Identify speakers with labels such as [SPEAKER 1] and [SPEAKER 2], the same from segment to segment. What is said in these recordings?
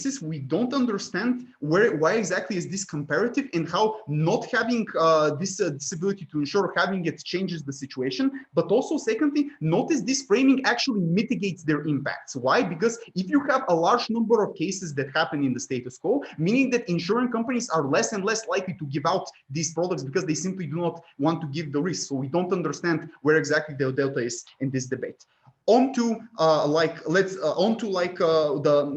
[SPEAKER 1] cases, we don't understand why exactly is this comparative and how not having this disability to ensure having it changes the situation. But also, secondly, notice this framing actually mitigates their impacts. Why? Because if you have a large number of cases that happen in the status quo, meaning that insurance companies are less and less likely to give out these products because they simply do not want to give the risk. So we don't understand where exactly the delta is in this debate. On to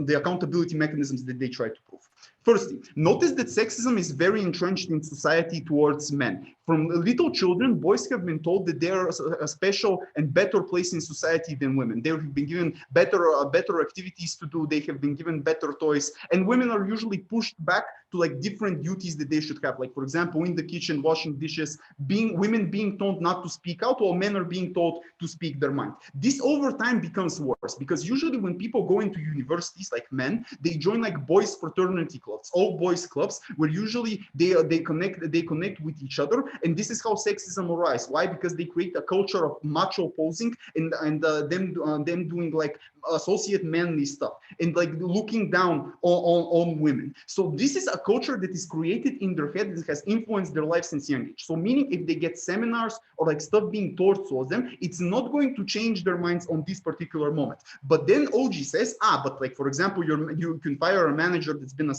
[SPEAKER 1] the accountability mechanisms that they try to prove. Firstly, notice that sexism is very entrenched in society towards men. From little children, boys have been told that they are a special and better place in society than women. They have been given better activities to do. They have been given better toys, and women are usually pushed back to like different duties that they should have. Like, for example, in the kitchen, washing dishes, women being told not to speak out, while men are being told to speak their mind. This over time becomes worse because usually when people go into universities, like men, they join like boys fraternity clubs, all boys clubs, where usually they connect with each other, and this is how sexism arises. Why? Because they create a culture of macho posing and them doing like associate manly stuff and like looking down on women. So this is a culture that is created in their head that has influenced their life since young age. So meaning if they get seminars or like stuff being taught towards them, it's not going to change their minds on this particular moment. But then OG says, but like, for example, you can fire a manager that's been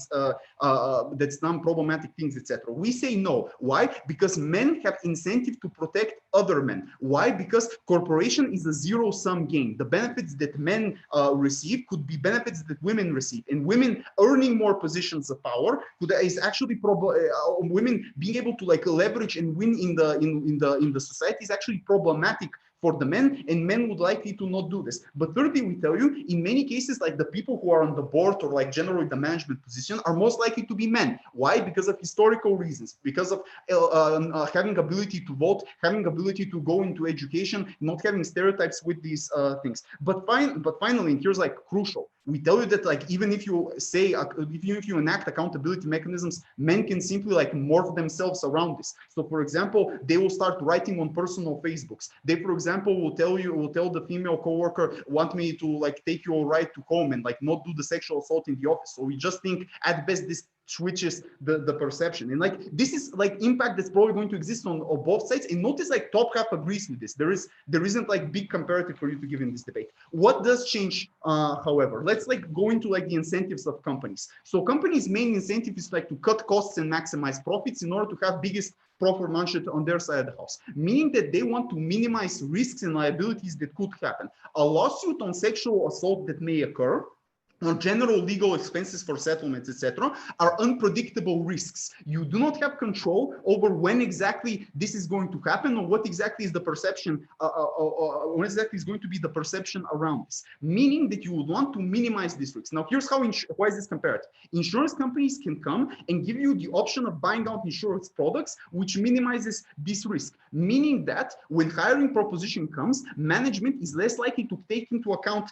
[SPEAKER 1] that's done problematic things, etc. We say no. Why? Because men have incentive to protect other men. Why? Because corporation is a zero-sum game. The benefits that men receive could be benefits that women receive, and women earning more positions of power is actually women being able to like leverage and win in the society is actually problematic for the men, and men would likely to not do this. But thirdly, we tell you, in many cases, like the people who are on the board or like generally the management position are most likely to be men. Why? Because of historical reasons, because of having ability to vote, having ability to go into education, not having stereotypes with these things. But finally, and here's like crucial, we tell you that like even if you say, if you enact accountability mechanisms, men can simply like morph themselves around this. So for example, they will start writing on personal Facebooks. They, for example, will tell the female coworker, want me to like take you all right to home and like not do the sexual assault in the office. So we just think at best this switches the perception, and like this is like impact that's probably going to exist on both sides. And notice like top half agrees with this. There isn't like big comparative for you to give in this debate. What does change, however? Let's like go into like the incentives of companies. So companies' main incentive is like to cut costs and maximize profits in order to have biggest profit margin on their side of the house, meaning that they want to minimize risks and liabilities that could happen. A lawsuit on sexual assault that may occur, or general legal expenses for settlements, etc., are unpredictable risks. You do not have control over when exactly this is going to happen or what exactly is the perception, what exactly is going to be the perception around this, meaning that you would want to minimize these risks. Now, here's how, why is this compared? Insurance companies can come and give you the option of buying out insurance products, which minimizes this risk, meaning that when hiring proposition comes, management is less likely to take into account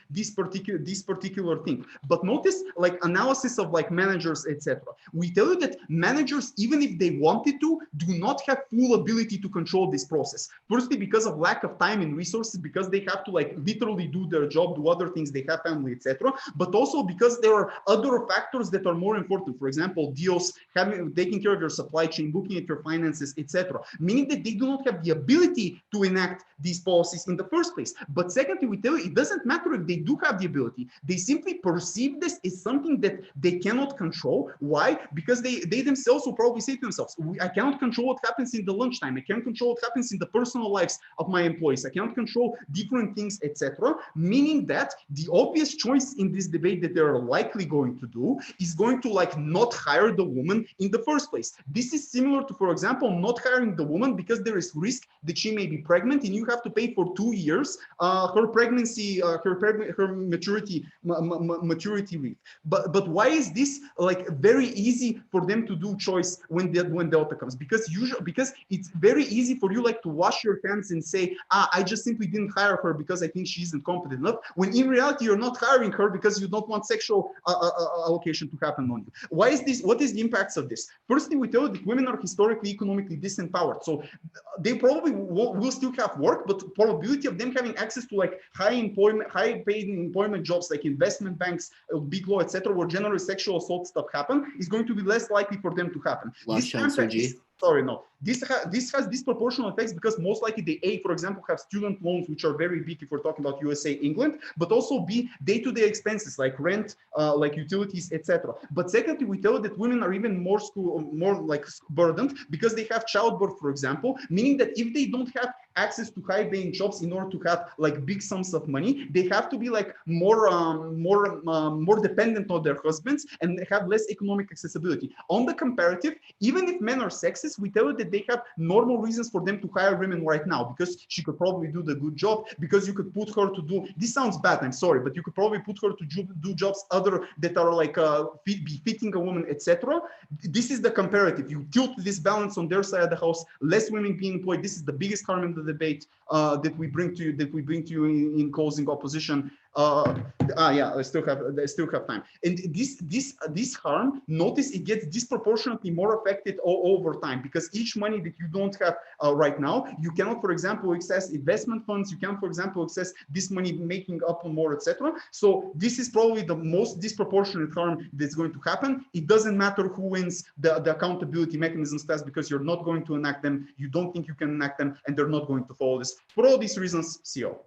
[SPEAKER 1] this particular thing. But notice like analysis of like managers, etc. We tell you that managers, even if they wanted to, do not have full ability to control this process. Firstly, because of lack of time and resources, because they have to like literally do their job, do other things, they have family, etc. But also because there are other factors that are more important. For example, deals, taking care of your supply chain, looking at your finances, etc. Meaning that they do not have the ability to enact these policies in the first place. But secondly, we tell you it doesn't matter if they do have the ability. They simply perceive this as something that they cannot control. Why? Because they themselves will probably say to themselves, I cannot control what happens in the lunchtime. I can't control what happens in the personal lives of my employees. I cannot control different things, etc. Meaning that the obvious choice in this debate that they're likely going to do is going to like not hire the woman in the first place. This is similar to, for example, not hiring the woman because there is risk that she may be pregnant and you have to pay for 2 years her pregnancy, her maturity rate. But why is this like very easy for them to do choice when delta comes? Because it's very easy for you like to wash your hands and say, I just simply didn't hire her because I think she isn't competent enough, when in reality you're not hiring her because you don't want sexual allocation to happen on you. Why is this? What is the impacts of this? Firstly, we tell you that women are historically economically disempowered, so they probably will still have work, but probability of them having access to like high paid employment jobs like investment banks, big law, etc., where generally sexual assault stuff happen, is going to be less likely for them to happen.
[SPEAKER 2] Last chance, Sergi.
[SPEAKER 1] Sorry, no. This has disproportional effects because most likely they, A, for example, have student loans, which are very big if we're talking about USA, England, but also B, day-to-day expenses like rent, like utilities, etc. But secondly, we tell that women are even more like burdened because they have childbirth, for example, meaning that if they don't have access to high-paying jobs in order to have like big sums of money, they have to be like more dependent on their husbands and have less economic accessibility. On the comparative, even if men are sexist, we tell you that they have normal reasons for them to hire women right now, because she could probably do the good job, because you could put her to do, this sounds bad, I'm sorry, but you could probably put her to do jobs other that are like befitting a woman, etc. This is the comparative. You tilt this balance on their side of the house, less women being employed. This is the biggest harm in the debate that we bring to you, in closing opposition. Yeah, I still have time. And this harm, notice it gets disproportionately more affected over time, because each money that you don't have right now, you cannot, for example, access investment funds. You can, for example, access this money making up more, etc. So this is probably the most disproportionate harm that's going to happen. It doesn't matter who wins the accountability mechanisms test, because you're not going to enact them. You don't think you can enact them, and they're not going to follow this. For all these reasons, CO.